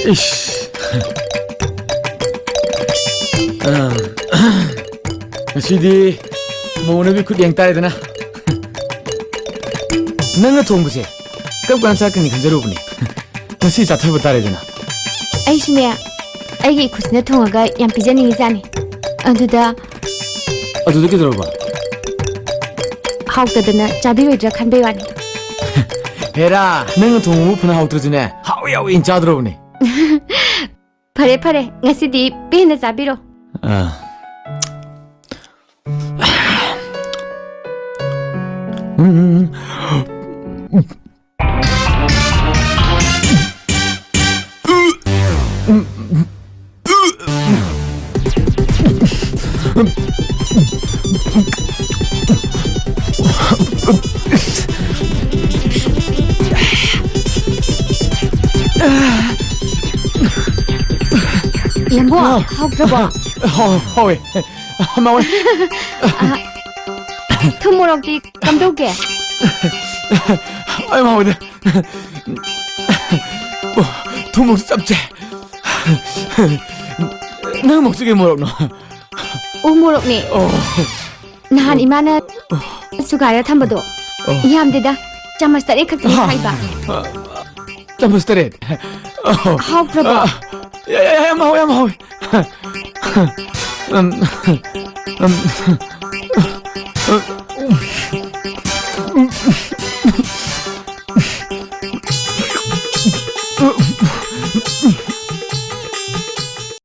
이씨. 시디 뭐 오늘 비쿠 랭따야 되나? 너가 통보지. 깜깜 사건이 간절하구니. 시 자타부 따야 되나? 아이시네. 아기 쿠스네 통화가 양 비자닝이잖니. 안두다 어떻게 들어봐? 하우다드나 자비로이드라 칸베와니. 헤라, 너가 통보 푸나 하우트르지네. 하우야우 인자 들어보니. 파레 파레. ngasi디 베나 자비로. 양보, 하우드봐. 허왜? 마왜? 투모럭디 감독게. 아이 마왜? 도목 쌉제. 너 목소리 뭐라고? 우모럭니. 나한 이만한 수가야 탐바도. 이함데다 자마스타레 카크니 하이바. 자마스타레. 하우드봐. 야야야 마왜 마왜?